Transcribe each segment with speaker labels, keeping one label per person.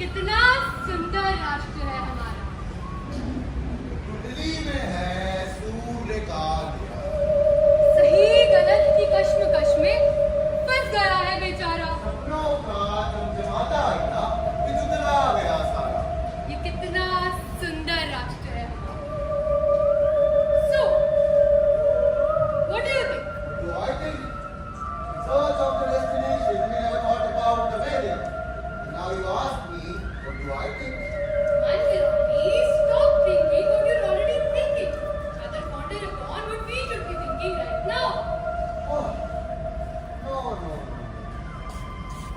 Speaker 1: कितना सुंदर राष्ट्र है हमारा।
Speaker 2: कुंडली में है सूर्य का ग्रह।
Speaker 1: सही गलत की कश्मकश में फंस गया है बेचारा।
Speaker 2: सपनों का चमचमाता आईना बिजुला गया सारा।
Speaker 1: ये कितना सुंदर राष्ट्र है हमारा। So, what do you think?
Speaker 2: Do I think? In search of the destination, we never thought about the way there. Now you ask me, what do I think?
Speaker 1: Manjirani, stop thinking what you're already thinking. Rather ponder upon what we should be thinking right now.
Speaker 2: Oh, no.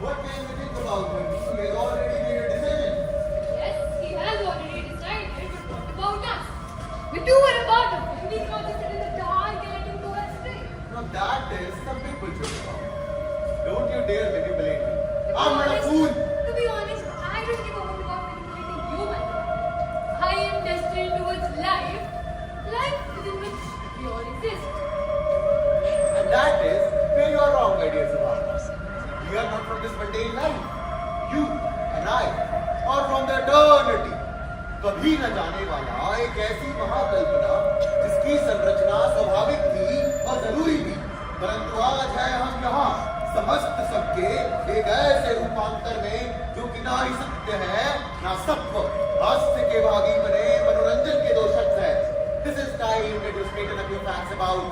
Speaker 2: What can we think about when he has already made a decision?
Speaker 1: Yes, he has already decided, but what about us? We too are a part of him. We cannot just sit in the dark and let him go astray.
Speaker 2: Now that is the big picture about. Don't you dare manipulate me.
Speaker 1: To be
Speaker 2: I'm not a
Speaker 1: honest-
Speaker 2: fool.
Speaker 1: To be honest, I don't give a hoot about manipulating you, my lord. I am destined towards life within which we all exist.
Speaker 2: And that is where you are wrong, my dear Subhash. We are not from this mundane life. You and I are from the eternity. कभी न जाने वाला एक ऐसी महाकल्पना जिसकी संरचना स्वाभाविक थी और जरूरी थी, परंतु आज है हम यहाँ समस्त सबके एक ऐसे रूपांतर में जो कि ना ही सत्य है ना सत्व, हास्य के भागी बने मनोरंजन के दो शख्स है। This is time that you straighten up your facts about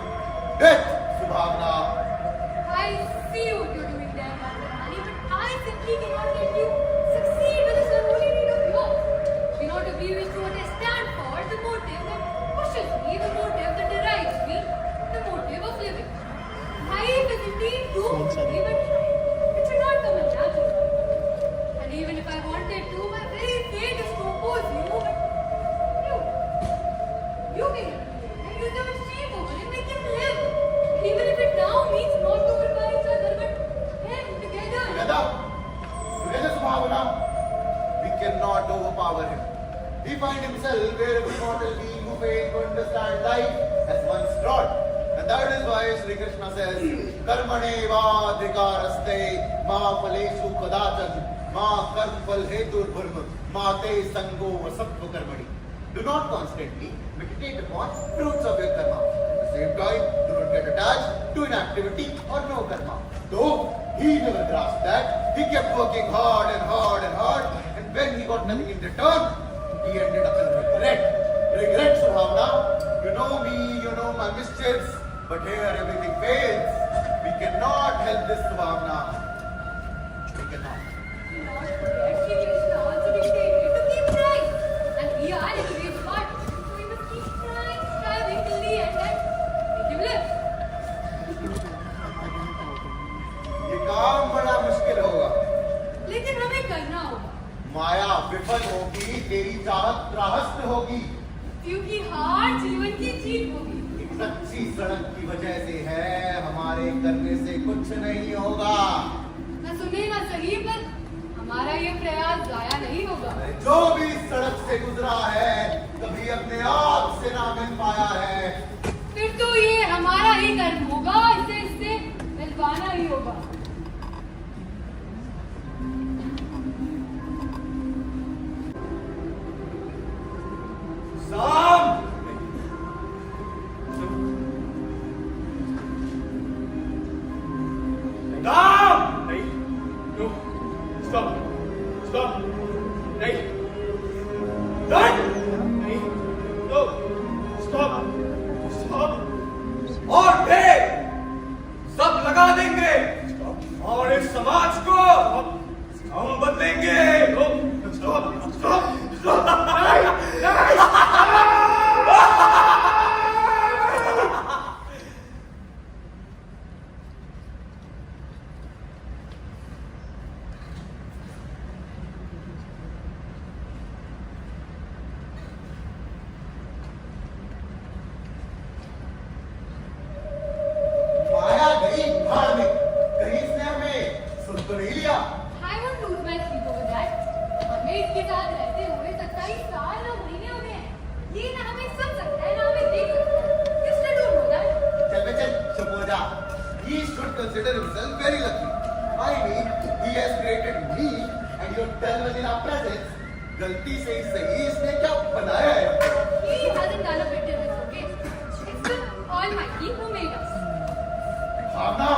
Speaker 2: death, Subhavna.
Speaker 1: I see what you're doing there, Manjirani, but I simply cannot let you succeed with this unholy deed of yours. We not agree with what I stand for, the motive that pushes me, the motive that derives me, the motive of living. Life is indeed doomed to me, but it should not come naturally. And even if I wanted to, my very fate is to oppose you, but you can and use your shame over him, make him live. Even if it now means not to overpower each other, but him together.
Speaker 2: Together, Subhavna. We cannot overpower him. He finds himself where every mortal being who fails to understand life has once trod. And that is why Sri Krishna says, Karmane vadhikaraste ma phaleshu kadachan ma karmphal hetur bharma ma te sango vasattva karmani. Do not constantly meditate upon fruits of your karma. At the same time, do not get attached to inactivity or no karma. Though he never grasped that, he kept working hard, and when he got nothing in return, he ended up in regret. Regret, Subhavna. You know me, you know my mischiefs, but here everything fails. We cannot help this, Subhavna. We cannot.
Speaker 1: Do not forget, Shri Krishna also dictated to keep trying. And we are in a great part. So we must keep trying, striving till the end and make him live.
Speaker 2: ये काम बड़ा मुश्किल होगा।
Speaker 1: लेकिन हमें करना होगा।
Speaker 2: माया विफल होगी, तेरी चाहत त्राहस्त होगी।
Speaker 1: क्योंकि हार जीवन की जीत होगी।
Speaker 2: एक सच्ची सड़क की वजह से है, हमारे करने से कुछ नहीं होगा।
Speaker 1: न सुने न सही, पर हमारा ये प्रयास जाया नहीं होगा।
Speaker 2: जो भी इस सड़क से गुजरा है, कभी अपने आप से ना मिल पाया है।
Speaker 1: फिर तो ये हमारा ही कर्म होगा, इसे इससे मिलवाना ही होगा।
Speaker 2: Sam! Sam!
Speaker 3: नहीं, no, stop, stop, नहीं,
Speaker 2: Run!
Speaker 3: नहीं, no, stop, stop,
Speaker 2: और फिर सब लगा देंगे और इस समाज को हम बदलेंगे।
Speaker 3: stop, stop,
Speaker 2: माया गई भाड़ में, कहीं इसने हमें सुन तो नहीं लिया।
Speaker 1: I won't lose my sleep over that. हमें इसके साथ रहते हुए 27 साल और महीने हो गए हैं। ये ना हमें सुन सकता है, ना हमें देख सकता है। You still don't know that?
Speaker 2: चल बे चल, चुप हो जा। He should consider himself very lucky. I mean, he has created me and you tell us in our presence, गलती से ही सही इसने क्या बनाया है?
Speaker 1: He hasn't done a bit in this, okay? It's the Almighty who made us.
Speaker 2: Bhavna,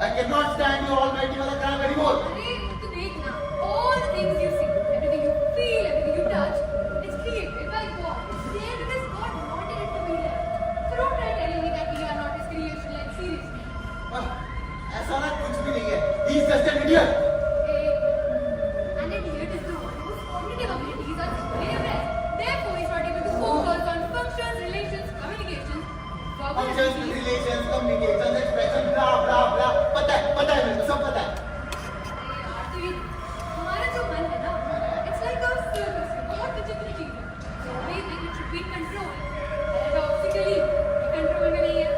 Speaker 2: I cannot stand your almighty वाला काम anymore.
Speaker 1: अरे तो देख ना, all the things you see, everything you feel, everything you touch, it's created by God. It's there because God wanted it to be there. So don't try telling me that we are not His creation, like seriously.
Speaker 2: ऐसा ना कुछ भी नहीं है. He is just an idiot.
Speaker 1: An idiot is the one whose cognitive abilities are severely repressed. Therefore, he's not able to focus on functions, relations, communications, verbal
Speaker 2: Functions,
Speaker 1: abilities.
Speaker 2: relations, communication, expression, blah blah blah. पता है मेरे को सब पता है.
Speaker 1: अरे यार, तो ये हमारा जो मन है ना, it's like a circus. बहुत विचित्र चीज है. So we think it should be controlled. Paradoxically, ये control में नहीं है.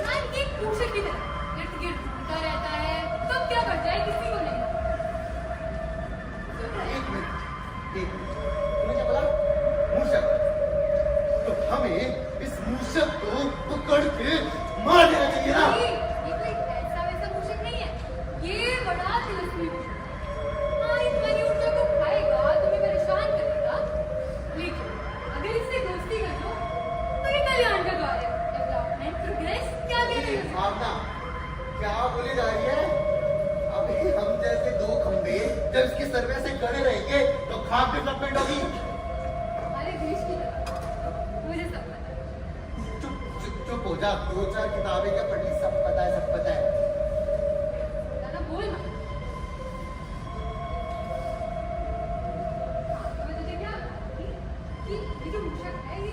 Speaker 1: Man एक मूषक की तरह इर्द-गिर्द घूमता रहता है. कब क्या कर जाए किसी को नहीं पता.
Speaker 2: एक मिनट. तूने क्या बोला? मूषक. तो हमें इस मूषक को पकड़ के मार देना चाहिए ना.
Speaker 1: ये कोई ऐसा वैसा मूषक नहीं है. ये बड़ा तिलस्मी मूषक है. हाँ, इस मयूरता को खाएगा, तुम्हें परेशान करेगा. लेकिन अगर इससे दोस्ती कर लो, तो ये कल्याण का द्वार है. डेवलपमेंट, प्रोग्रेस, क्या कह रही हो?
Speaker 2: भावना, क्या बोली जा रही है? अभी हम जैसे दो खंबे जब इसके सर्वे से खड़े रहेंगे तो खाप डेवलपमेंट होगी.
Speaker 1: हमारे देश की तरह मुझे सब पता है.
Speaker 2: चुप हो जा. 2-4 किताबें क्या पढ़ी, सब पता है.
Speaker 1: ज्यादा बोल मत. हाँ, तो मैं तुझे क्या बताती कि ये जो मूषक है, ये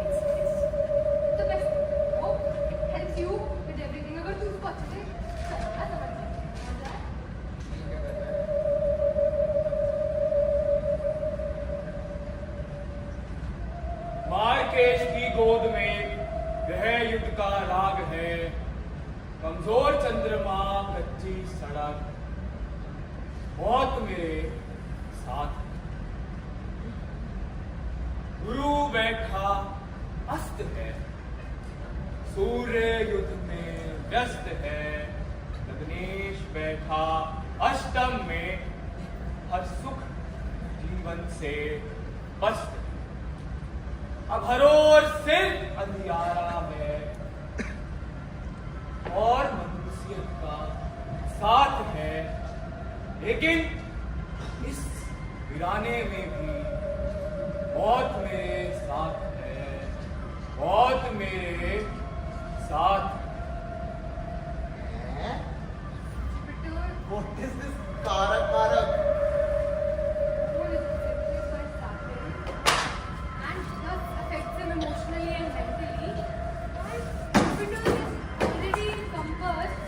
Speaker 1: it's the best. वो it helps you with everything. अगर तू उसको अच्छे से समझ जाए.
Speaker 3: मार्केश की गोद में ग्रह युद्ध का राग है. कमजोर चंद्रमा, कच्ची सड़क, मौत मेरे साथ. गुरु बैठा अस्त है, सूर्य युद्ध में व्यस्त है. लग्नेश बैठा अष्टम में, हर सुख जीवन से पस्त. अब हरोर सिर्फ अंधियारा है और मनुष्य का साथ है. लेकिन इस वीराने में भी मौत मेरे साथ है. मौत मेरे साथ.
Speaker 1: Bitter,
Speaker 2: What is this कारक?
Speaker 1: cold is effective but startling, and thus affects him emotionally and mentally. While Jupiter is already encompassed,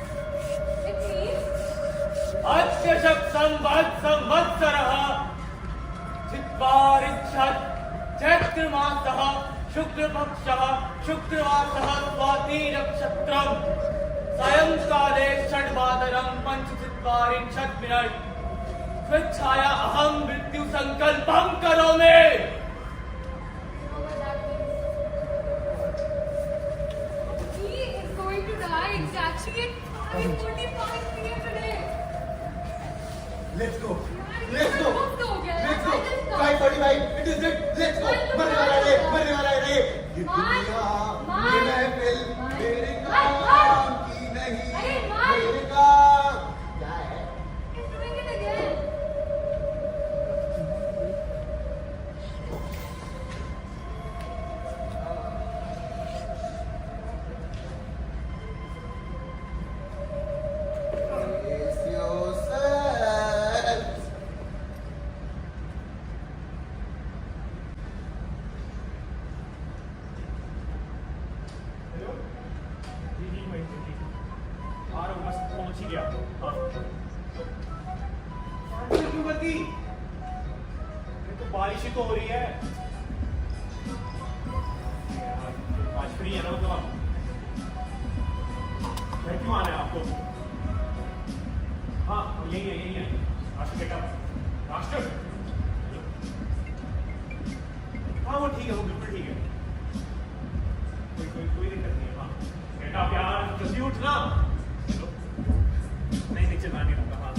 Speaker 1: it means
Speaker 3: अत्यशक संवत्सरः चित्वारिच्छत् चैत्रमासः शुक्लपक्षः शुक्रवासः Swati नक्षत्रम्. सायंकाले षड्वादनं पञ्चचत्वारिंशत् मिनट्. स्वेच्छाया अहं मृत्यु संकल्पं करोमि.
Speaker 1: you know what that means. He is going to die exactly at 5:45 p.m. today.
Speaker 2: Let's go.
Speaker 1: यार, ये
Speaker 2: Let's go.
Speaker 1: बहुत हो गया यार.
Speaker 2: Let's go.
Speaker 1: I just can't.
Speaker 2: 5:45. It is it. Let's go. मरने वाला है रे. ये दुनिया, ये महफिल मेरे काम की नहीं.
Speaker 1: अरे मार.
Speaker 2: मेरे काम. क्या है?
Speaker 1: It's doing it again.
Speaker 2: Brace yourselves.
Speaker 3: Hello जी मैं आ रहा हूँ बस पहुँच ही गया. हाँ क्यों बती? ये तो बारिश ही तो हो रही है. आज फ्री है ना मतलब आप? घर क्यों आना है आपको? हाँ यही है राष्ट्र बेटा. राष्ट्र हाँ वो ठीक है, वो बिल्कुल ठीक है. कोई दिक्कत नहीं है. हाँ बेटा प्यार जल्दी उठना. चलो नहीं चलना नहीं होगा. हाँ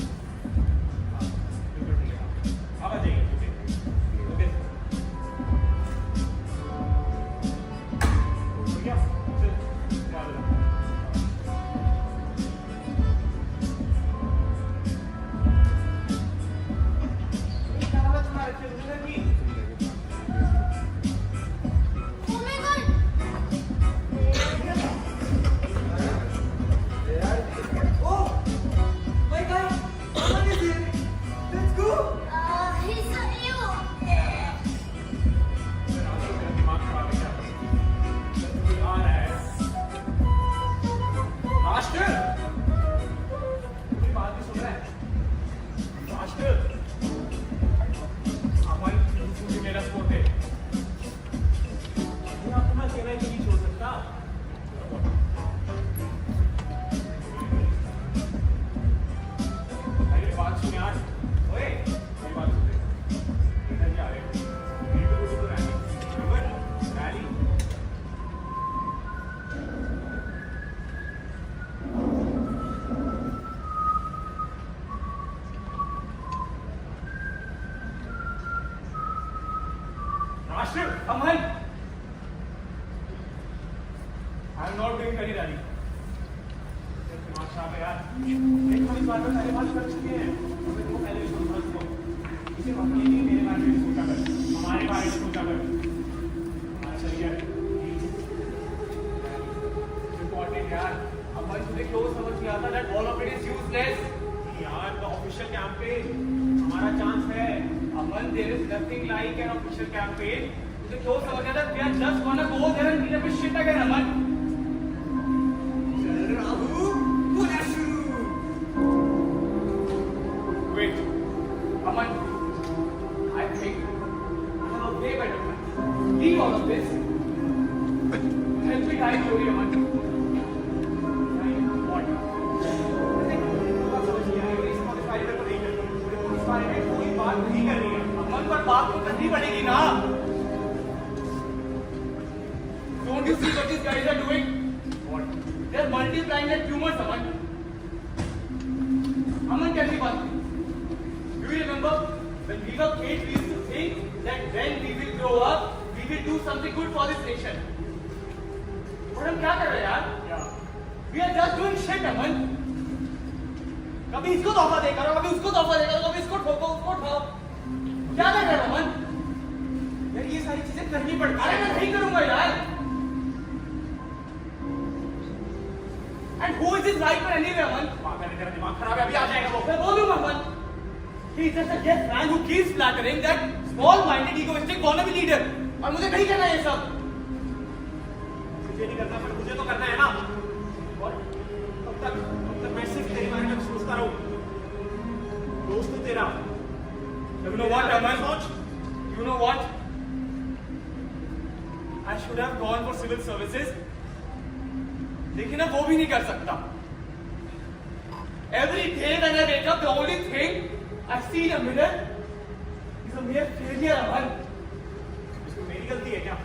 Speaker 3: ये कर ही डाली। दिमाग खराब है यार। एक बार इस बारे में पहले बात कर चुके हैं। हमें तो पहले भी सोचना चाहिए। इसे बात नहीं है, मेरे बारे में भी सोचा कर, हमारे बारे में सोचा कर। हमारा शरीर इम्पोर्टेंट यार। अब भाई तुझे क्यों समझ नहीं आता that all of it is useless? यार the official campaign हमारा चांस है। अमन there is nothing like an official campaign. तुझे क्यों समझ नहीं आता? We are just gonna go there and clean up his shit again, Aman. Wait, Aman, I think I have a way better plan. Leave all of this. Help me die slowly, Aman. What? इस बारे में कोई बात नहीं कर रही है। अमन पर बात तो करनी पड़ेगी ना। Don't you see what these guys are doing? What? They are multiplying their tumors, Aman. Aman, कैसी बात? Do you remember when we were kids, we used to think that when we will grow up, we will do something good for this nation. और हम क्या कर रहे हैं यार? We are just doing shit, Aman. कभी इसको तोहफा देकर कभी उसको तोहफा देकर कभी इसको ठोको उसको ठोको। क्या कर रहे हो अमन? यार ये सारी चीजें करनी पड़ती है। अरे मैं नहीं करूंगा यार। And who is this right man anyway, Aman? पागल है, तेरा दिमाग खराब है, अभी आ जाएगा वो। मैं बोल दूंगा अमन। He is just a yes man who keeps flattering that small-minded, egoistic wannabe leader. और मुझे नहीं करना ये सब। मुझे नहीं करना, पर मुझे तो करना है ना। और अब तक मैं सिर्फ तेरे बारे में सोचता रहूं। दोस्त तो तेरा। You know what, Aman? You know what? I should have gone for civil services. लेकिन अब वो भी नहीं कर सकता। Every day when I wake up, the only thing I see in a mirror is a mere failure, Aman. इसमें मेरी गलती है क्या?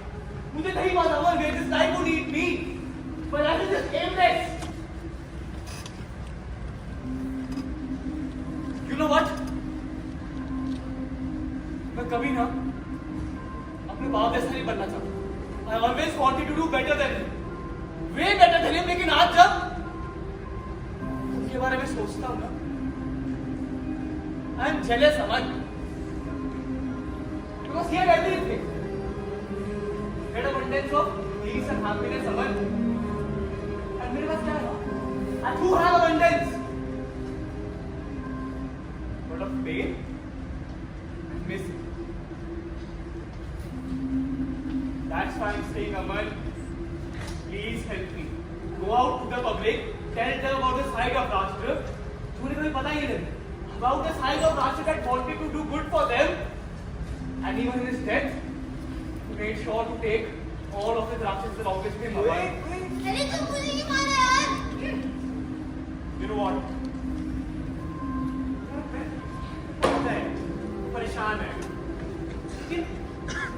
Speaker 3: मुझे नहीं पता Aman, where this life would lead me, but I was just aimless. You know what? मैं कभी ना अपने बाप जैसा नहीं बनना चाहता। I always wanted to do better than him. Way better than him, लेकिन आज जब उनके बारे में सोचता हूँ ना, I am jealous, Aman. Because he had everything. He had abundance of peace and happiness, Aman. And मेरे पास क्या है? I too have abundance. But of pain and missing. That's why I'm saying, Aman. Please help me. Go out to the public, tell them about the side of Rashtra. तुमने कभी पता ही नहीं about the side of Rashtra that wanted to do good for them, and even in his death, he made sure to take all of his Rakshas along with him.
Speaker 1: अरे तुम मुझे क्यों मारा यार?
Speaker 3: You know what? पता है, परेशान है, लेकिन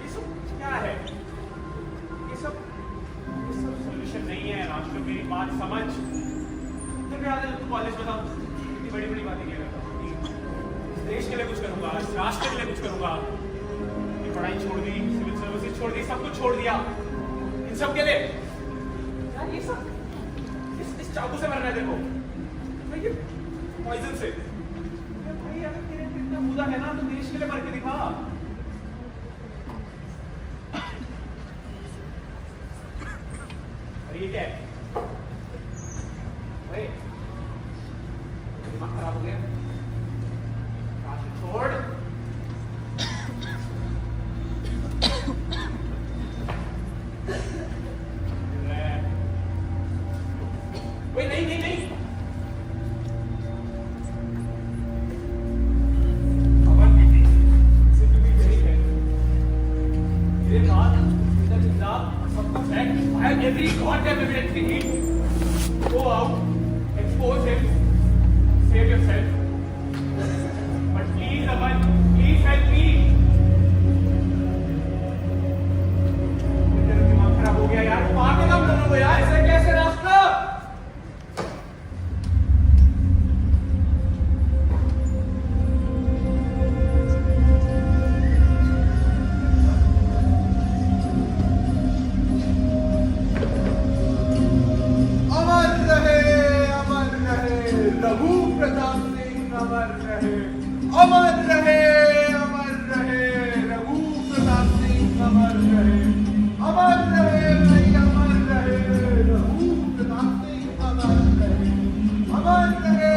Speaker 3: ये सब क्या है? ये सब सोल्यूशन नहीं है। राष्ट्र मेरी बात समझ। तो क्या है, तू कॉलेज में था, इतनी बड़ी बड़ी बातें किया करता था। इस देश के लिए कुछ करूंगा, इस राष्ट्र के लिए कुछ करूंगा। ये पढ़ाई छोड़ दी, सिविल सर्विसेज छोड़ दी, सब कुछ छोड़ दिया इन सब के लिए। यार ये सब इस चाकू से मरना है तेरे को, ये पॉइजन से। भाई अगर तेरे अंदर इतना मुद्दा है ना, तो देश के लिए मर के दिखा। ये क्या है? ओए, दिमाग खराब हो गया? काशी छोड़। ओए नहीं नहीं नहीं। अमन, सिर्फ भी नहीं है। मेरे पास इधर हिसाब सब कुछ है। I have every goddamn evidence we need. Go out, expose him, save yourself. But please, Aman, please help me. तेरा दिमाग खराब हो गया यार, पागल हम दोनों को यार, ऐसे कैसे रास्ता? अमर रहे, अमर रहे, अमर रहे, रघु प्रताप सिंह अमर रहे, अमर रहे भाई, अमर रहे, रघु प्रताप सिंह अमर रहे, अमर रहे,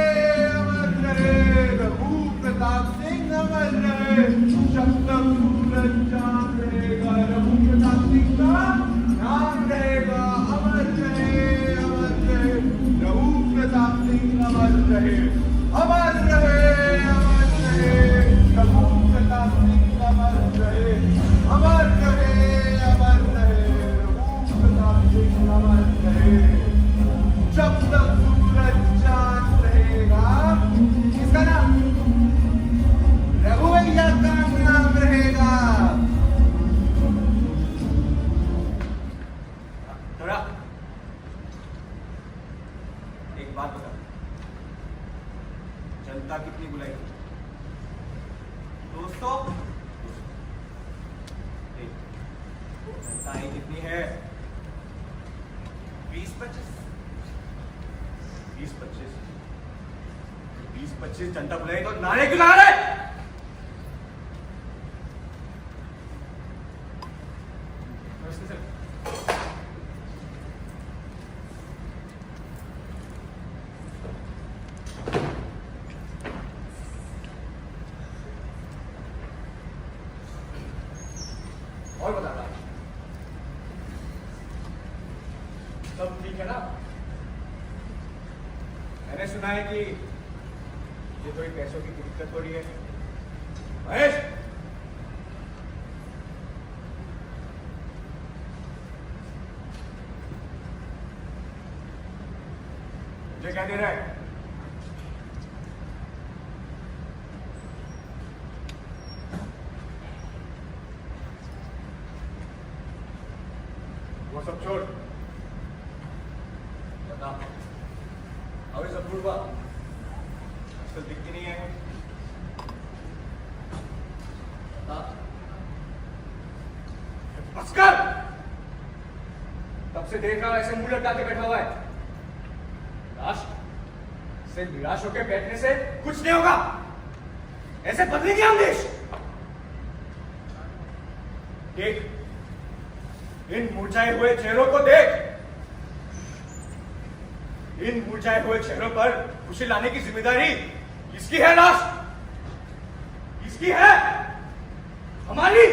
Speaker 3: अमर रहे, रघु प्रताप सिंह अमर रहे। जब तक सूरज चांद रहेगा, रघु प्रताप सिंह का नाम रहेगा। अमर रहे, अमर रहे, रघु प्रताप सिंह अमर रहे, अमर रहे, अमर रहे, रघु प्रताप सिंह अमर रहे, अमर रहे, अमर रहे, रघु प्रताप सिंह अमर रहे। जब तक सूरज चांद रहेगा, किसका नाम? रघुवैया का नाम रहेगा। थोड़ा एक बात बता, जनता कितनी बुलाई? 200? जनता ही कितनी है? 20-25? 20-25? 20-25 जनता बुलाई तो नारे क्यों ला रहे? और बता रहा सब ठीक है ना? मैंने सुना है कि ये थोड़ी पैसों की दिक्कत हो रही है। महेश, मुझे क्या दे रहा है? वो सब छोड़, बता अब ये सब बुढ़वा आजकल दिखती नहीं है। बता। बस कर, तब से देख रहा ऐसे मुंह लटका के बैठा हुआ है। निराश से निराश होकर बैठने से कुछ नहीं होगा। ऐसे बदलेंगे हम देश। देख, इन मुरझाए हुए चेहरों को देख। इन मुरझाए हुए चेहरों पर खुशी लाने की जिम्मेदारी किसकी है? लाश किसकी है? हमारी।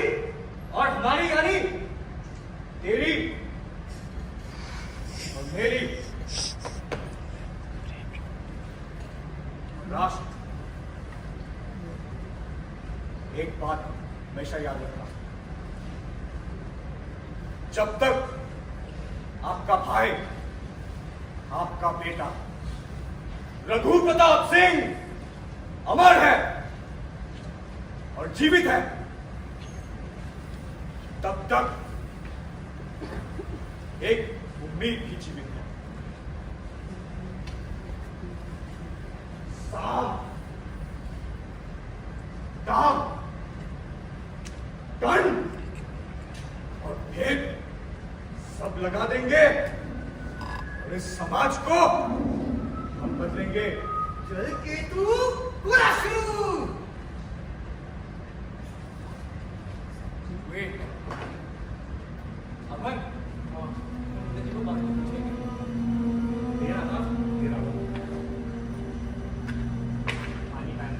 Speaker 3: और हमारी यानी तेरी और मेरी। लाश, एक बात हमेशा याद रखना, जब तक आपका भाई, आपका बेटा रघु प्रताप सिंह अमर है और जीवित है, तब तक एक उम्मीद भी जीवित है। साम, दाम, गण और भेद सब लगा देंगे और इस समाज को हम बदलेंगे। चल केतु पूरा शुरू। वेट, अमन, जी को बात पूछेंगे। तेरा ना, तेरा पानी पानी।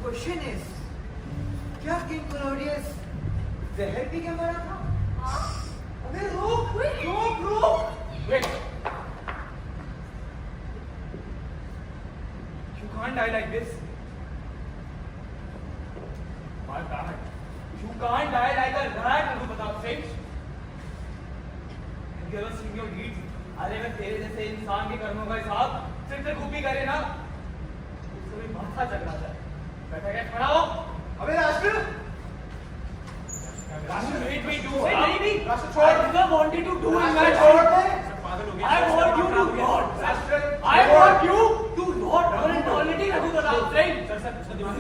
Speaker 4: क्वेश्चन इज, क्या किंग क्लॉडियस जहर पी के मरा था? अबे रोक रोक रोक।
Speaker 3: Wait. You can't die like this. You can't die like a rat, changed?
Speaker 4: Have you ever seen your deeds? अरे मैं तेरे जैसे इंसान के कर्मों का हिसाब सिर्फ से खूबी करे ना, उससे भी माथा चल रहा है। बैठा क्या खड़ा हो? अबे राष्ट्र!
Speaker 3: राष्ट्र
Speaker 4: Wait, wait, do
Speaker 3: छोड़।
Speaker 4: नहीं।
Speaker 3: राष्ट्र छोड़।
Speaker 4: I never wanted to do in my
Speaker 3: छोड़।
Speaker 4: life.
Speaker 3: पागल हो गया।
Speaker 4: I want you to not.
Speaker 3: राष्ट्र
Speaker 4: I want you to not run into already Raghu Pratap Singh.
Speaker 3: Sir उसका दिमाग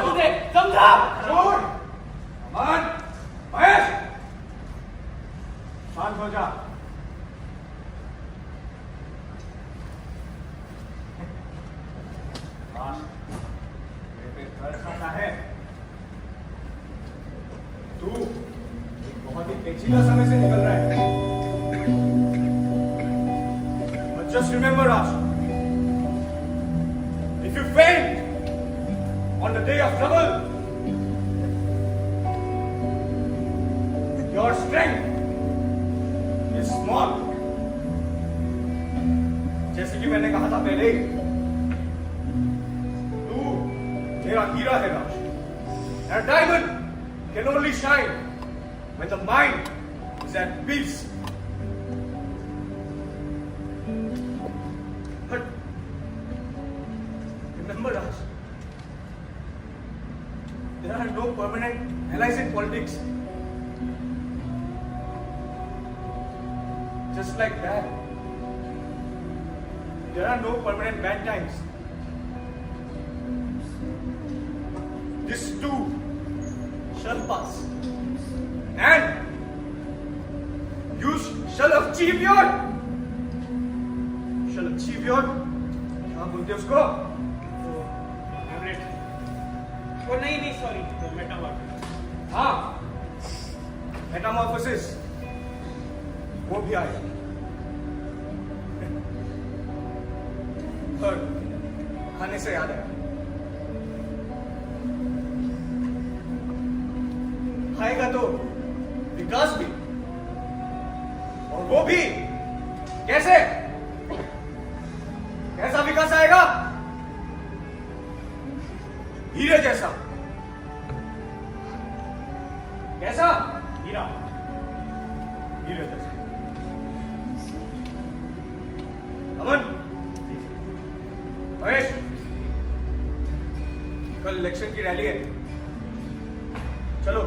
Speaker 4: तुझे समझा?
Speaker 3: छोड़। अमन, महेश, शांत हो जा। मेरे पे तरस आता है। तू एक बहुत ही पेचीदा समय से निकल रहा है। But just remember, Raj, if you faint on the day of trouble, your strength is small. जैसे कि मैंने कहा था पहले, तू मेरा हीरा है राज. And a diamond can only shine when the mind is at peace. But remember, Raj, there are no permanent allies in politics. Just like that, there are no permanent bad times. This too shall pass, and you shall achieve your. Shall achieve your. क्या बोलते हैं उसको?
Speaker 4: वो नहीं sorry Metamorphosis.
Speaker 3: हाँ, Metamorphosis वो भी आएगा. और खाने से याद है, आएगा तो विकास भी, और वो भी कैसे? कैसा विकास आएगा? हीरे जैसा. कैसा? हीरा. हीरे जैसा. अमन, महेश, कल इलेक्शन की रैली है, चलो.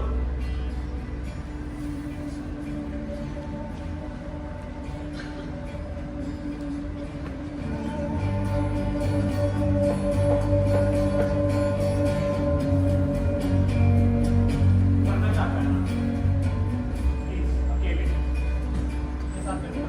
Speaker 3: करना चाहता है ना? प्लीज अकेले मेरे साथ चलो.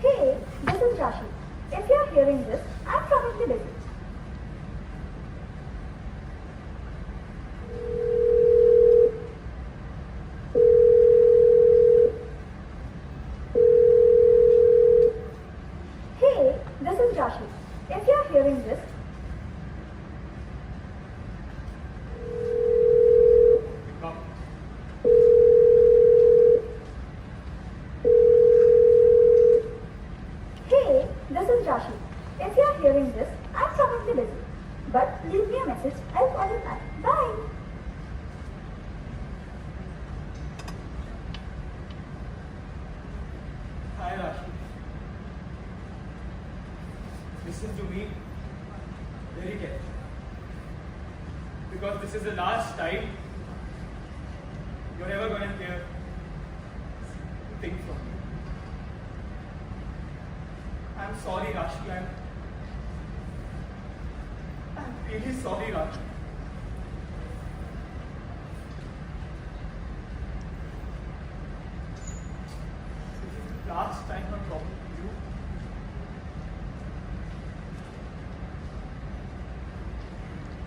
Speaker 5: Hey, this is Rashi. If you're hearing this, I'm probably busy. Hey, this is Rashi. If you're hearing this, hey, this is Rashi. If you're hearing this, I'm probably busy. But leave me a message. I'll call you back. Bye.
Speaker 3: Hi, Rashi. Listen to me very carefully. Because this is the last time you're ever going to hear thing from you. I'm sorry, Rashi. I'm really sorry, Rashi. This is the last time I'm talking to you.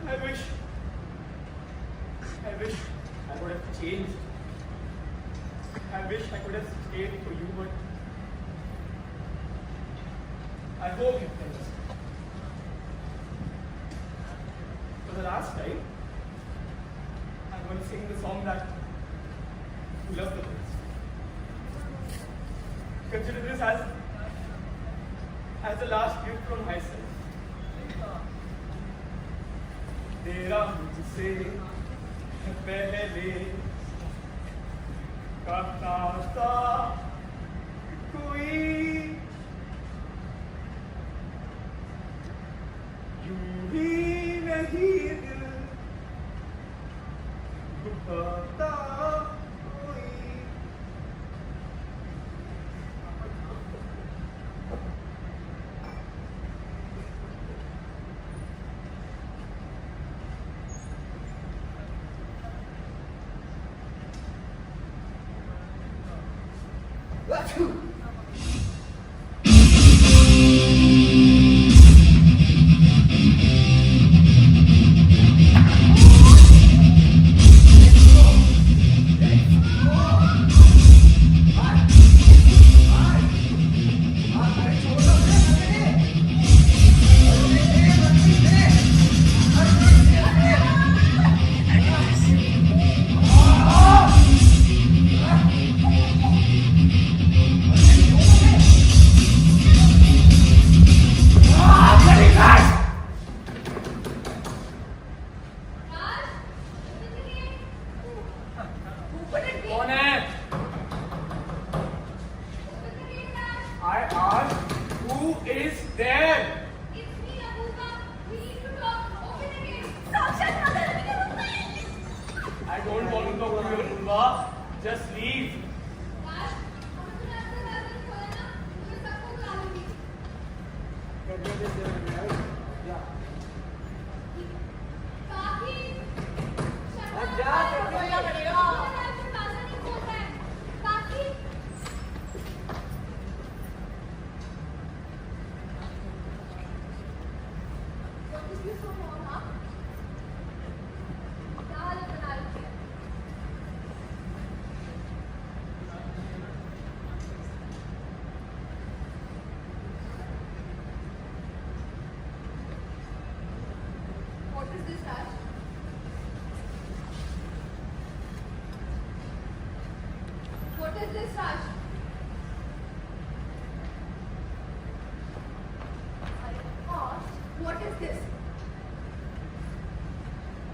Speaker 3: I wish I would have changed. I wish I could have stayed for you, but I hope you can understand. For the last time, I'm going to sing the song that you love the best. Consider this as the last gift from myself. तेरा मुझसे पहले कहता था कोई यूं ही नहीं दिल दुखाता कोई Just leave.
Speaker 1: What is this, Raj? I asked, what is this?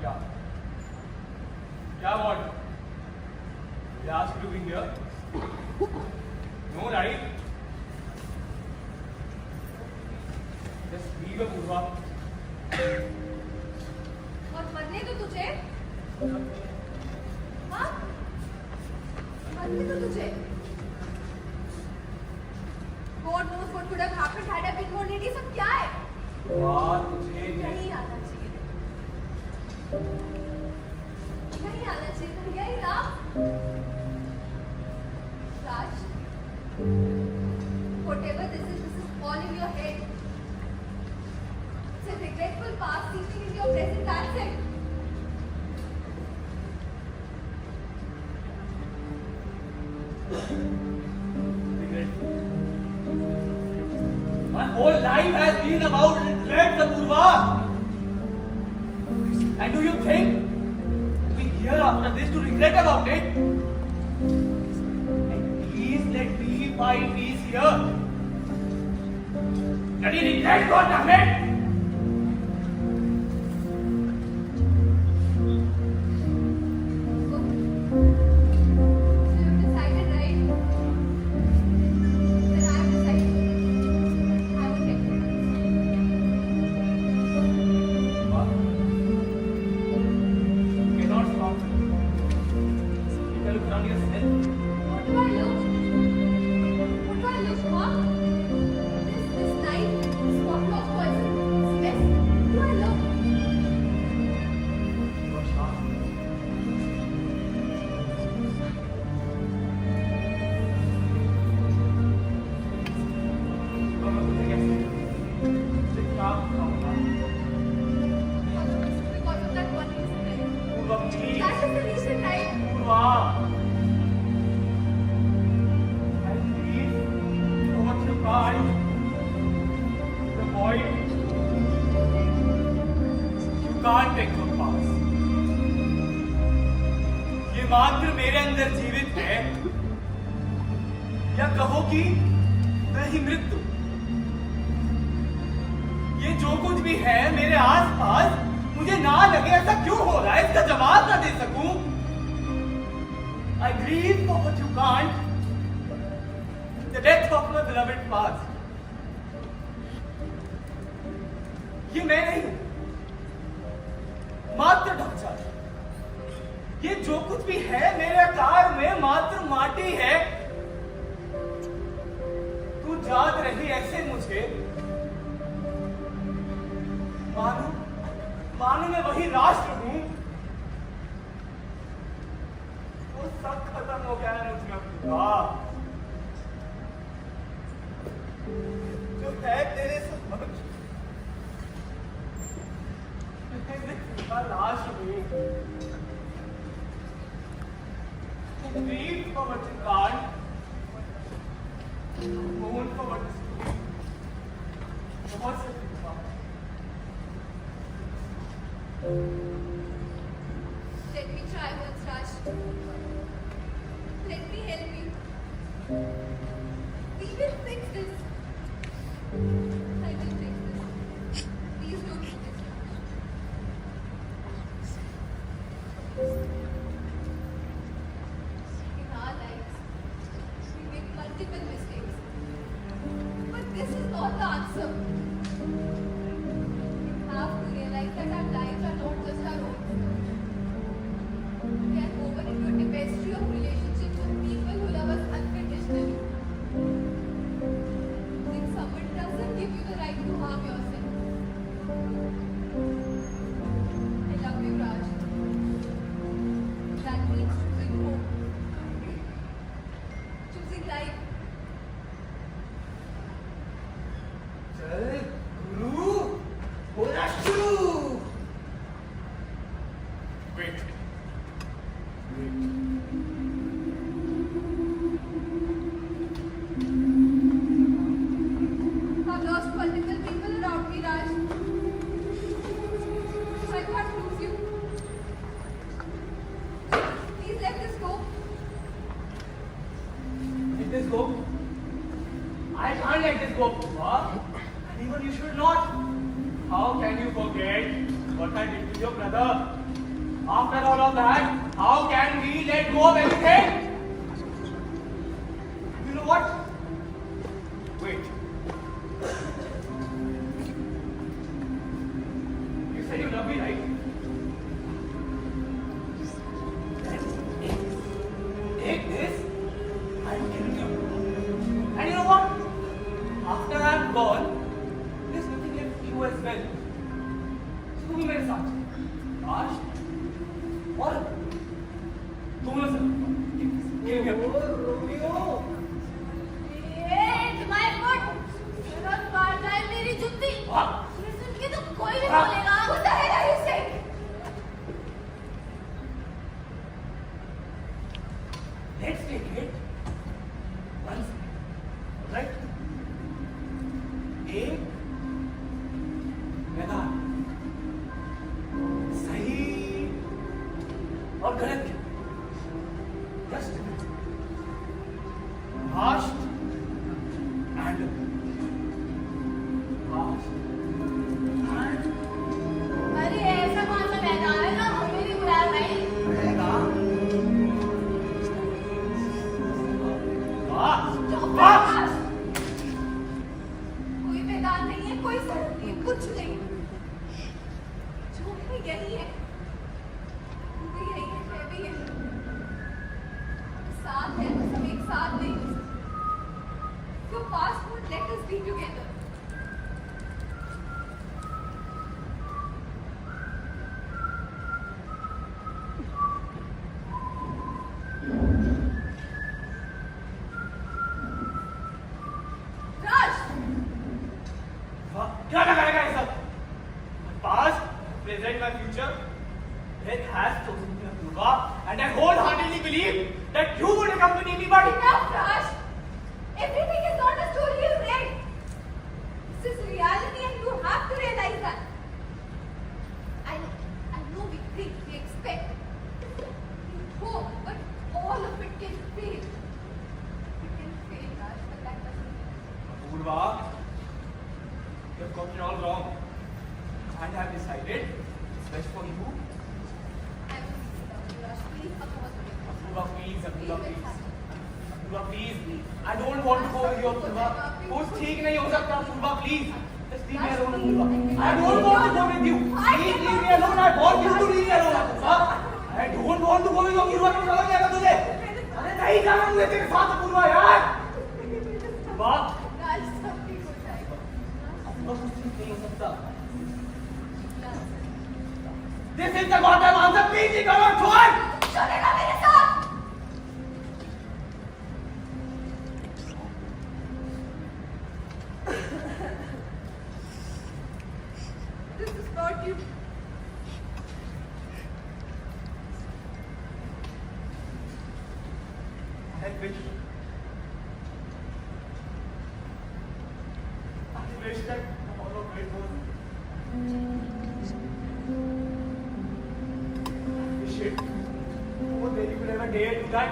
Speaker 3: Yeah. Yeah, what? They asked you to be here? No, right? Just leave, Apurva.
Speaker 1: और मरने तो तुझे? हाँ? मरने तो तुझे? God knows what could have happened had I been more lady. सब क्या है?
Speaker 3: बात तुझे
Speaker 1: नहीं आना चाहिए. नहीं आना चाहिए. भैया ही ना. Raj, whatever this is all in your head. It's a regretful past seeping into your present. That's it.
Speaker 4: My whole life has been about regret, Apurva. And do you think we here after this to regret about it? And please let me find peace here. Bloody regret, God damn it!
Speaker 1: What do I look?
Speaker 3: please.
Speaker 1: That is the reason, right?
Speaker 3: Purva. I believe what you call the void. You can't take your pass. ये मात्र मेरे अंदर जीवित है, या कहो कि मैं ही मृत्यु। ये जो कुछ भी है मेरे आसपास, मुझे ना लगे ऐसा क्यों हो रहा है, इसका जवाब ना दे सकूं। I grieve for what you can't, the death of my beloved past. ये मैं नहीं हूं, मात्र ढांचा। ये जो कुछ भी है मेरे आकार में मात्र माटी है। तू याद रही ऐसे मुझे, मानो मैं वही राष्ट्र हूं। वो सब खत्म हो गया है मुझमें पूरा, जो है तेरे समक्ष लाश हूं। Grieve for what you can't, mourn for what is true. बहुत से
Speaker 1: Let me try once, Raj. Let me help you. We will fix this. I will fix this. Please don't do this. In our lives, we make multiple mistakes. But this is not the answer. We have to realize that our lives are not just our own. We are woven into a tapestry of relationships with people who love us unconditionally. If someone doesn't give you the right to harm yourself, I love you, Raj. That means choosing hope, choosing life.
Speaker 3: चल गुरु, होना शुरू। Wait.
Speaker 1: I've lost multiple people around me, Raj. So I can't lose you. Please let this go.
Speaker 3: Let this go. I can't let this go, Purva. And even you should not. How can you forget what I did to your brother? After all of that, how can we let go of everything? You know what? Wait. You said you love me, right? Take this. I'm killing you. And you know what? After I'm gone, there's nothing left for you as well. So तू भी मेरे साथ आज और दोनों से
Speaker 1: Wait, my foot! मेरा काटा है मेरी जुत्ती।
Speaker 3: हाँ।
Speaker 1: ये सुन के तो कोई नहीं
Speaker 3: हाँ।
Speaker 1: बोलेगा। What the hell are you saying?
Speaker 3: Let's take it once, right? एक मैदान सही और गलत के just past and
Speaker 1: अरे ऐसा कौन सा मैदान है ना हमें नहीं बुलाया भाई।
Speaker 3: past
Speaker 1: कोई मैदान नहीं है, कोई सड़क नहीं है, कुछ नहीं। जो है यही है। तू भी यही है, मैं भी यही हूँ। साथ है तो सब एक साथ नहीं हो सकते। So fast food, let us be together. Raj!
Speaker 3: क्या करेगा ये सब? Past, present, my future, it has to Apurva, and I wholeheartedly believe that you would accompany me, but
Speaker 1: Enough, Raj. Everything is not a story you read. This is reality and you have to realize that. I know we think, we expect, we hope, but all of it can fail. It can fail, Raj, but that doesn't mean.
Speaker 3: Apurva, you have got it all wrong. And I have decided it's best for you.
Speaker 1: I will see you, Raj. Please,
Speaker 3: Apurva, please, Apurva, please. Apurva, please. I don't want to go with you, Apurva. कुछ ठीक नहीं हो सकता, Apurva, please. Just leave me alone, Apurva. I don't want to go with you. Please leave me alone. I want you to leave me alone, Apurva. I don't want to go with you, Apurva. क्यों समझ नहीं आता तुझे? अरे नहीं जाना मुझे तेरे साथ, Apurva, यार. Apurva.
Speaker 1: Raj, सब ठीक हो जाएगा.
Speaker 3: Apurva, कुछ ठीक नहीं हो सकता. This is the goddamn answer. Please, you cannot join.
Speaker 1: चलेगा मेरे साथ. This is not you.
Speaker 3: I wish that all of it was. Shit. Oh, that you could ever dare do that.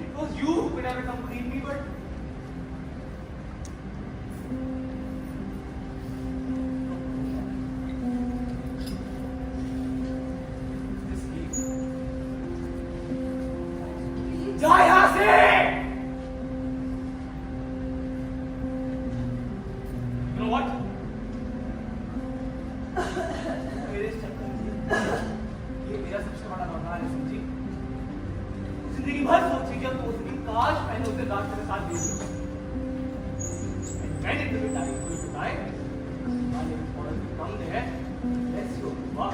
Speaker 3: It was you who could ever complete me, but. This game. जा यहाँ से! You know what? मेरे इस चक्कर में ये मेरा सबसे बड़ा मकान है, समझी? जिंदगी भर सोची जब तो उसकी काश मैंने उसे रात के साथ दे दी। मैं ने तुम्हें तारीफ कोई बताए, माने थोड़ा सा कम है, let's go, वाह।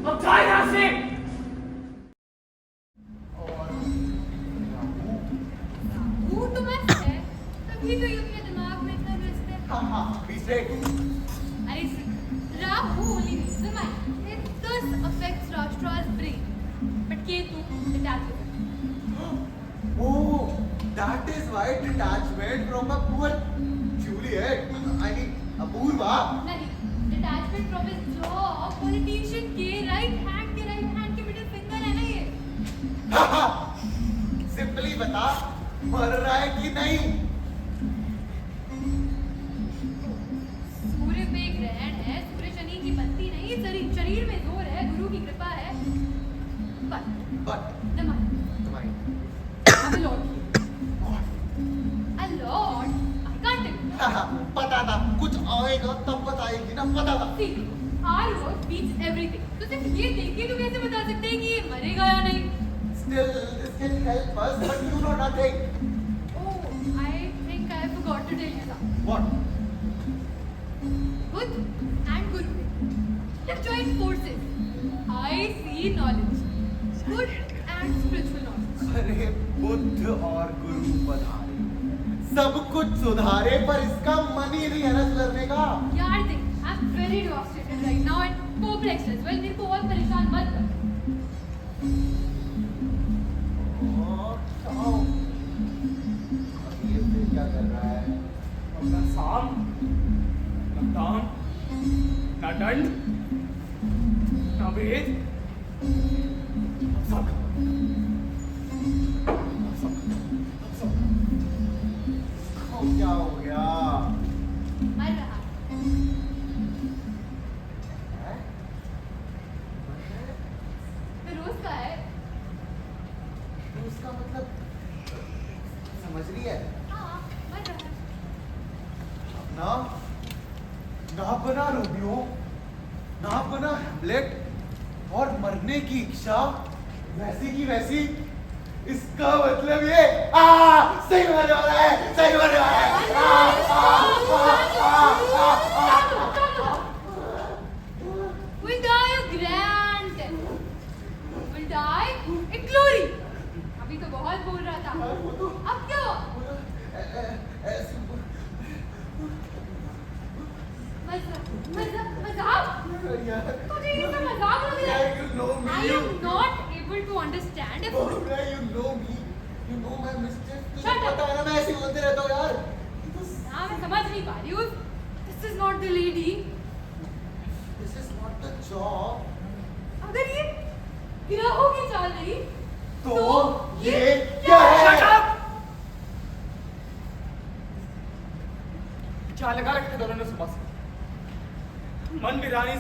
Speaker 3: अब जाए यहाँ से!
Speaker 1: वो तो मस्त है. तभी तो ये अपने दिमाग में इतना व्यस्त है.
Speaker 2: Be straight.
Speaker 1: अरे Rahu only needs the mind. It thus affects Rashtra's brain. But Ketu detaches it.
Speaker 2: Oh, that is why detachment from a poor Juliet, I mean, Apurva.
Speaker 1: नहीं, detachment from his job, politician के right hand के middle finger है ना ये.
Speaker 2: Simply बता, मर रहा है कि नहीं?
Speaker 1: सूर्य पे एक ग्रहण है, सूर्य शनि की बत्ती नहीं, शरीर में जोर है, गुरु की कृपा है. But
Speaker 2: But,
Speaker 1: the mind,
Speaker 2: the mind.
Speaker 1: I'm a lord. A lord? I can't tell you.
Speaker 2: पता था, कुछ आएगा तब बताएगी ना, पता था.
Speaker 1: See, our work beats everything. तो सिर्फ ये देख के तो कैसे बता सकते हैं कि ये मरेगा या नहीं?
Speaker 2: Still, this can help us, but you know nothing.
Speaker 1: Oh, I think I forgot to tell you something.
Speaker 2: What?
Speaker 1: Buddh and Guru have joined forces. I see knowledge. Good and spiritual knowledge.
Speaker 2: अरे बुद्ध और गुरु पधारे, सब कुछ सुधारे, पर इसका मन ही नहीं है ना सुधरने का.
Speaker 1: यार देख, I'm very devastated right now and perplexed as well. मेरे को और परेशान मत कर.
Speaker 2: आओ. ये फिर क्या कर रहा है?
Speaker 3: अपना साम, ना दाम, ना दंड, ना वेद, सब
Speaker 2: क्या हो गया?
Speaker 1: मर रहा.
Speaker 2: हैं?
Speaker 1: फिरोज का है.
Speaker 2: तो उसका मतलब समझ रही है?
Speaker 1: हाँ, मर रहा है.
Speaker 2: ना ना बना रोमियो, ना बना हेमलेट, और मरने की इच्छा वैसी की वैसी. इसका मतलब ये सही मरने वाला है, सही मरने वाला है.
Speaker 1: Will die a grand death. Will die in glory. अभी तो बहुत बोल रहा था. अब क्या हुआ? मजा
Speaker 2: यार।
Speaker 1: तुझे ये सब मजाक लग रहा है?
Speaker 2: You know me.
Speaker 1: I am not able to understand if
Speaker 2: Bobra, you know me. You know my mistakes. तुझे
Speaker 1: Shut up.
Speaker 2: पता है ना मैं ऐसे ही बोलते रहता हूँ यार।
Speaker 1: हाँ मैं समझ नहीं पा रही हूँ। This is not the lady.
Speaker 2: This is not the job.
Speaker 1: अगर ये गिराहों की चाल नहीं
Speaker 2: तो ये क्या है?
Speaker 4: Shut up! क्या लगा रखे दोनों ने सुबह से? मन बिरानी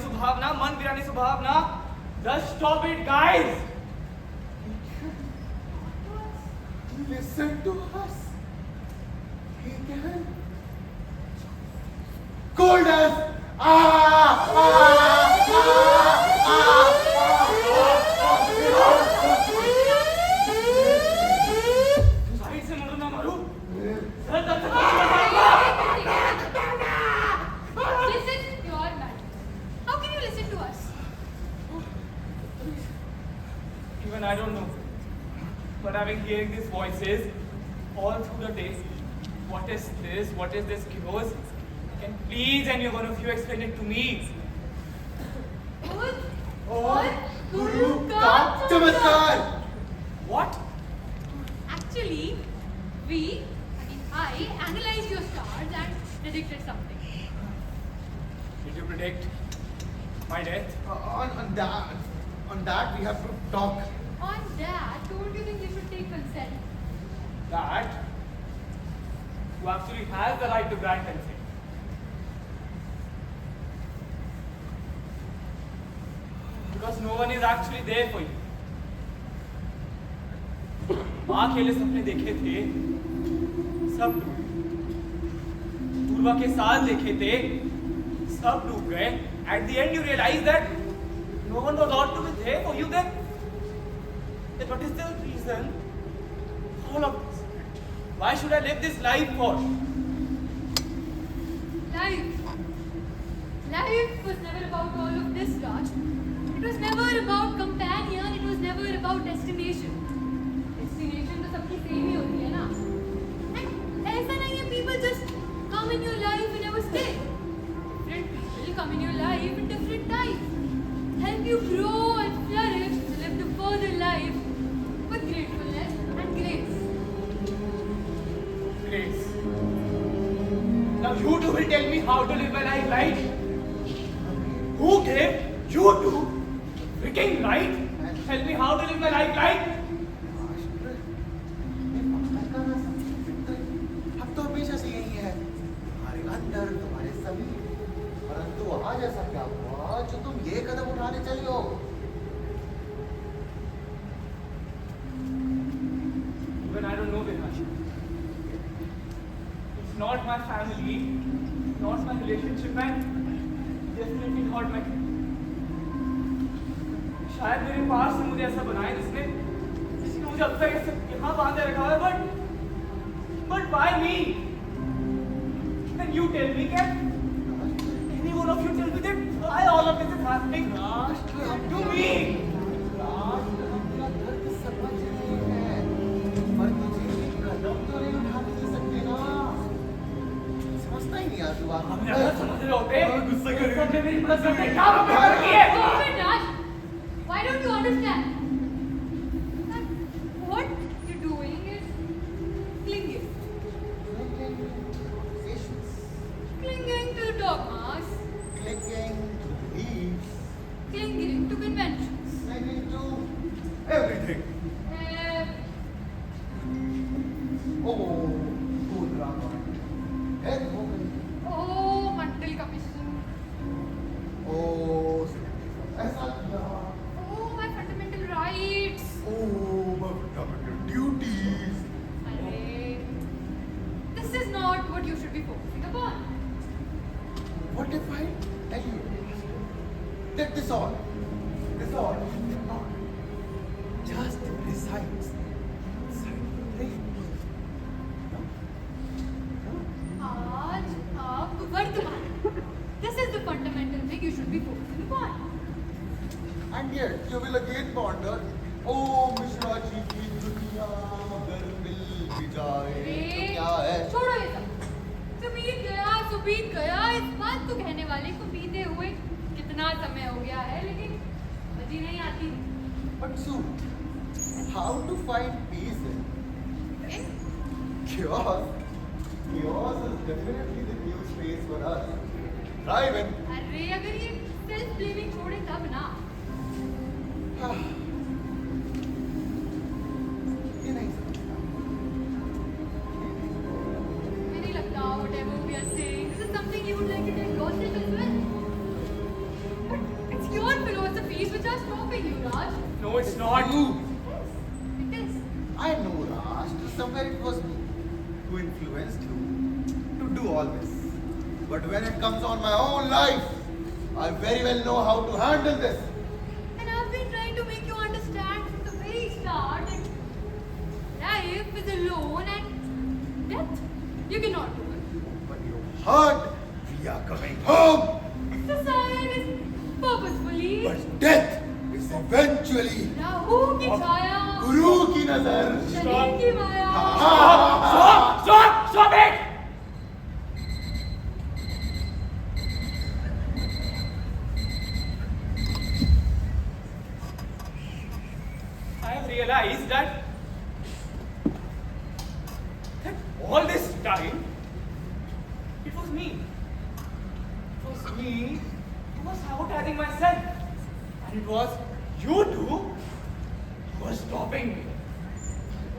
Speaker 4: सुभावना Just stop it, guys!
Speaker 2: Listen to us. He can. Cold as.
Speaker 4: Side से मारू ना मारू सर दर्द से
Speaker 1: This is pure madness. How can you listen to us?
Speaker 4: Even I don't know. But I've been hearing these voices all through the day. What is this? What is this chaos? Can please any one of you explain it to me?
Speaker 1: और
Speaker 2: गुरु का चमत्कार.
Speaker 4: What?
Speaker 1: Actually, I analyzed your stars and predicted something.
Speaker 4: Did you predict my death?
Speaker 2: On that we have to talk.
Speaker 1: On that, don't you think you should take consent?
Speaker 4: That who actually has the right to grant consent. Because no one is actually there for you. माँ खेले सपने देखे थे सब डूब गए। पूर्वा के साथ देखे थे सब डूब गए। At the end you realize that no one was ought to be there for you then what is the reason for all of this? Why should I live this life for?
Speaker 1: Life was never about all of this, Raj. It was never about companion. It was never about destination. Destination तो सबकी same ही होती है ना. And ऐसा नहीं है people just come in your life and never stay. Different people come in your life in different times. Help you grow and flourish to live the further life with gratefulness and grace.
Speaker 4: Grace. Now you two will tell me how to live my life, right? Who gave you two freaking right? Tell me how to live my life, right?
Speaker 2: हम तो हमेशा से यही है. तुम्हारे अंदर तुम्हारे सभी. परंतु आज ऐसा क्या हुआ जो तुम ये कदम उठाने चले हो?
Speaker 4: Even I don't know, Vihash. It's not my family, not my relationship, and definitely not my. शायद मेरे पास से मुझे ऐसा बनाया जिसने मुझे अब तक ऐसे यहाँ बांधे रखा है, but why me? And you tell me, can any one of you tell me that why all of this is happening to me?
Speaker 2: राष्ट्र अपना दर्द समझ रहे हैं, पर तुझे ये कदम तो नहीं उठाने दे सकते ना. समझता ही नहीं यार तू बात.
Speaker 4: हमने अगर समझ रहे होते गुस्सा करके मेरी मदद करते क्या बेकार किए?
Speaker 1: Stop it, Raj. Why don't you understand that what you're doing is clinging to dogmas,
Speaker 2: Clinging to beliefs,
Speaker 1: clinging to conventions.
Speaker 2: clinging to everything. Oh, good drama. Head moving.
Speaker 1: Oh, मंडल का पिस्टन.
Speaker 2: Oh, ऐसा क्या?
Speaker 1: Oh, my fundamental rights.
Speaker 2: Oh, my fundamental duties.
Speaker 1: अरे, this is not what you should be focusing upon.
Speaker 2: What if I tell you that this all is not just resides inside your brain? No?
Speaker 1: आज, अब, वर्तमान. This is the fundamental thing you should be focusing upon.
Speaker 2: And yet you will again ponder, oh, Mishra ji की दुनिया अगर मिल भी जाए तो क्या है?
Speaker 1: छोड़ो ये सब. तो बीत गया, इस बात को कहने वाले को बीते हुए कितना इतना समय हो गया है लेकिन समझ ही नहीं आती।
Speaker 2: But Sue, how to find peace in chaos? Chaos is definitely the new space for us. Drive in.
Speaker 1: अरे अगर ये सेल्फ ब्लेमिंग छोड़े तब ना।
Speaker 2: ये नहीं समझता।
Speaker 1: मुझे नहीं लगता whatever we are saying, this is something you would like to tell yourself as well. But it's your philosophies which are stopping you, Raj.
Speaker 4: No, it's not.
Speaker 2: You.
Speaker 1: Yes, it is.
Speaker 2: I know, Raj. Somewhere it was me who influenced you to do all this. But when it comes on my own life, I very well know how to handle this.
Speaker 1: And I've been trying to make you understand from the very start that life is alone and death you cannot do it.
Speaker 2: But you heard, we are coming home.
Speaker 1: Suicide is purposefully.
Speaker 2: But death is eventually
Speaker 1: Rahu की छाया,
Speaker 2: गुरु की नजर.
Speaker 1: शनि की माया.
Speaker 4: Stop it! I have realized that all this time it was me. It was me who was sabotaging myself. And it was you two who were stopping me.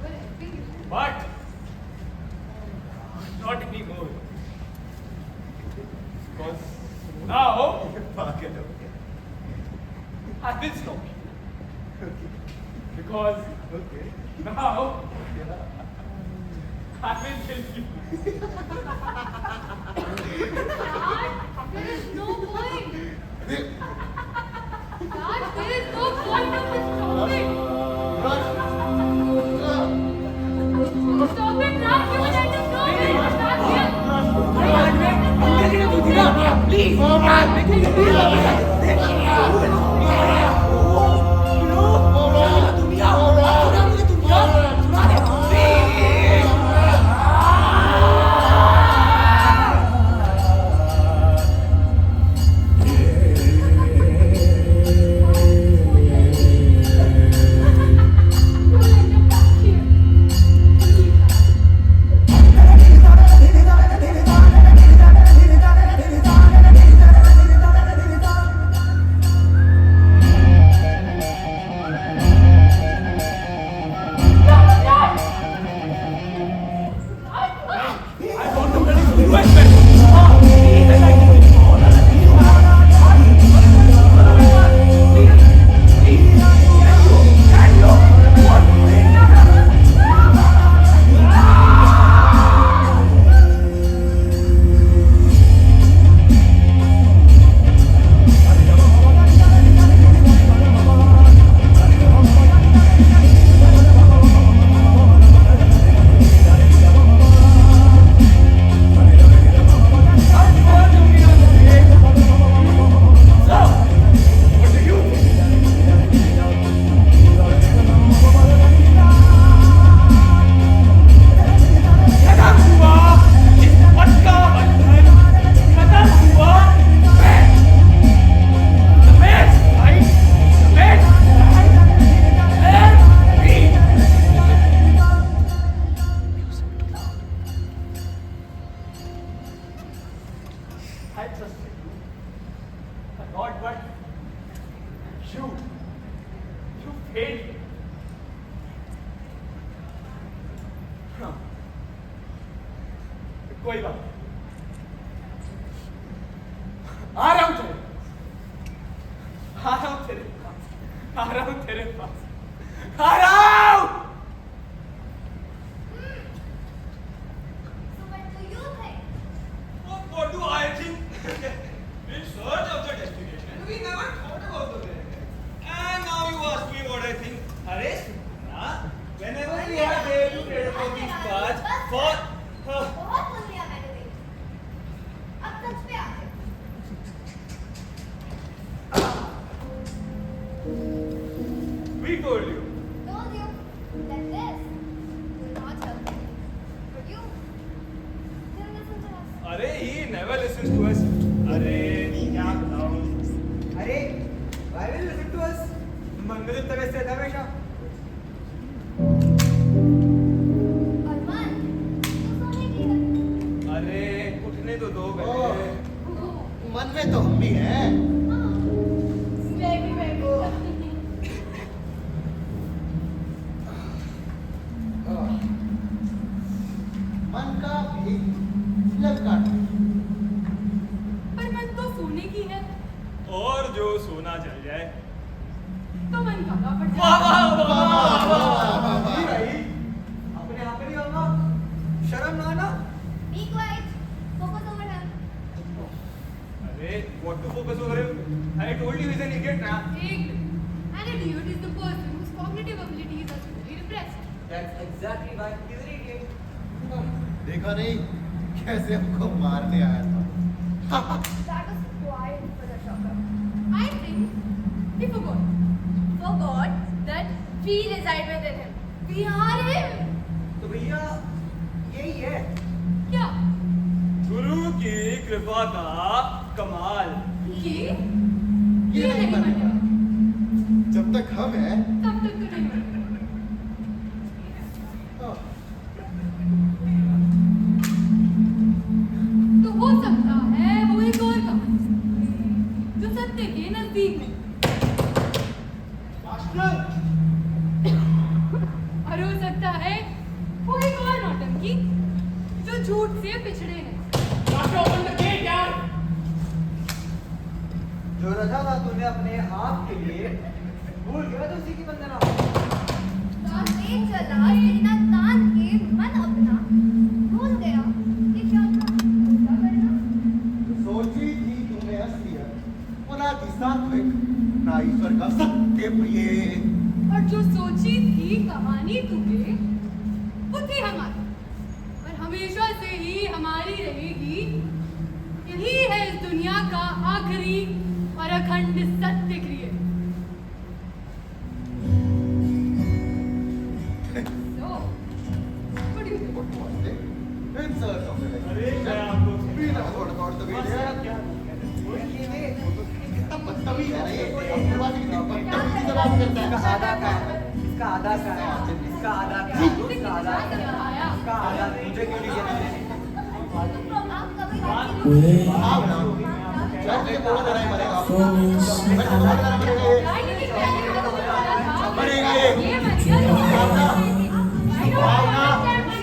Speaker 1: We're helping you.
Speaker 4: But not anymore. Because now I will stop you. Because now I will kill you.
Speaker 1: Raj, there is no point.
Speaker 2: Hey,
Speaker 1: Raj, there is no point of this stopping.
Speaker 2: Raj.
Speaker 1: Stop it, Raj. You will end up stopping. Stop here. You will end up back here.
Speaker 4: I trusted you. Not but you failed me. हाँ, कोई बात नहीं। आ रहा हूं तेरे पास। आ रहा हूं तेरे पास। आ रहा हूं।
Speaker 1: So what do you think?
Speaker 6: What do I think? In search of the destination, we never thought about the way. And now you ask me what I think. Arey, Sumana, whenever we are there to trade about these cards for...
Speaker 5: बहुत बोल दिया मैंने देख अब सच पे आते
Speaker 6: We told you.
Speaker 5: told you that this will not help you but you still listen to us
Speaker 6: Arey, he never listens to us. Arey, क्या बताऊं? मन में तो तवे से था हमेशा।
Speaker 1: अरमान, तू सोने की है?
Speaker 6: अरे उठने तो दो
Speaker 2: ओह,
Speaker 6: पहले।
Speaker 2: मन में तो हम भी हैं।
Speaker 1: हाँ, मैं भी।
Speaker 2: मन का भी लड़का
Speaker 1: पर मन तो सोने की है,
Speaker 6: और जो सोना चल जाए।
Speaker 1: तो मन काला पड़
Speaker 6: वाह
Speaker 1: जाए।
Speaker 6: वाह वाह वाह वाह
Speaker 2: वाह, वाह।
Speaker 6: जी भाई, अपने आप में नहीं होगा, शर्म ना आना।
Speaker 1: Be quiet, focus over him.
Speaker 6: अरे what to focus over him? I told you he's an idiot ना।
Speaker 1: An idiot is the person whose cognitive abilities are severely repressed.
Speaker 6: That's exactly why he's an idiot.
Speaker 2: देखा नहीं कैसे हमको मारने आया था।
Speaker 5: That was quite for the shocker.
Speaker 1: I think he forgot.
Speaker 5: Forgot that we reside within him.
Speaker 1: We are him.
Speaker 6: तो भैया यही है
Speaker 1: क्या?
Speaker 6: गुरु की कृपा का कमाल।
Speaker 1: ये
Speaker 2: ये नहीं बनेगा। जब तक हम हैं
Speaker 1: तब तक तो नहीं बनेगा। तो हो सकता है वो एक और कहानी जो सत्य के नजदीक में, और हो सकता है वो एक और नौटंकी जो झूठ से पिछड़े हैं।
Speaker 6: जो रचा था तूने अपने आप के लिए, भूल गया तो उसी की वंदना।
Speaker 5: रास्ते चला सीना तान के मन अपना भूल गया कि क्या था क्या करना।
Speaker 2: सोची थी तुम्हें असलियत, वो ना थी सात्विक, ना ईश्वर का सत्य प्रिय।
Speaker 1: और जो सोची थी कहानी तुम्हें वो थी हमारी, और हमेशा से ही हमारी रहेगी। यही है इस दुनिया का आखिरी और अखंड सत्य क्रिय। So, what do you think?
Speaker 2: What was it? In search of it.
Speaker 6: अरे मैं आपको
Speaker 2: We never thought about the way they are. कितना बदतमीज है ना ये। अपने बात कितनी बदतमीजी से बात करता है।
Speaker 6: इसका आधा का है, इसका आधा का है, इसका आधा का है, इसका आधा का है, इसका आधा मुझे क्यों नहीं देना?
Speaker 5: आप कभी
Speaker 2: आओ ना। जब ये बोला था नहीं मरेगा। मैं तो बोला था ना मरेंगे। मरेंगे।
Speaker 1: ये मतलब
Speaker 2: आओ ना।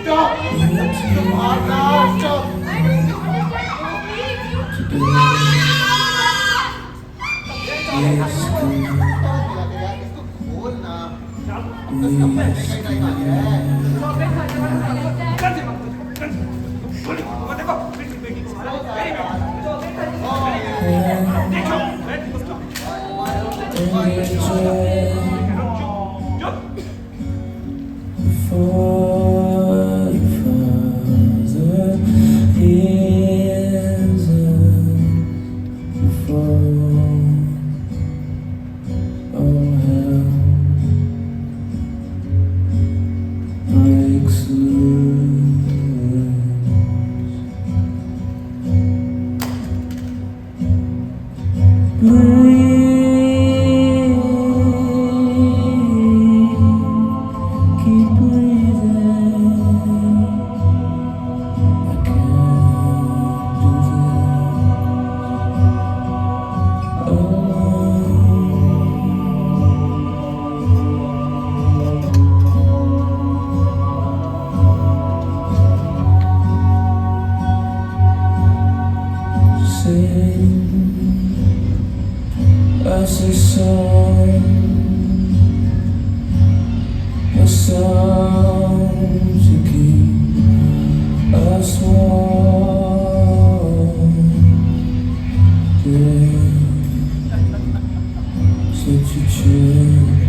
Speaker 2: Stop. आओ ना। Stop. इसको खोल ना। इसका पैसे का ही डाल है।
Speaker 7: As a song to keep us warm. Such a change.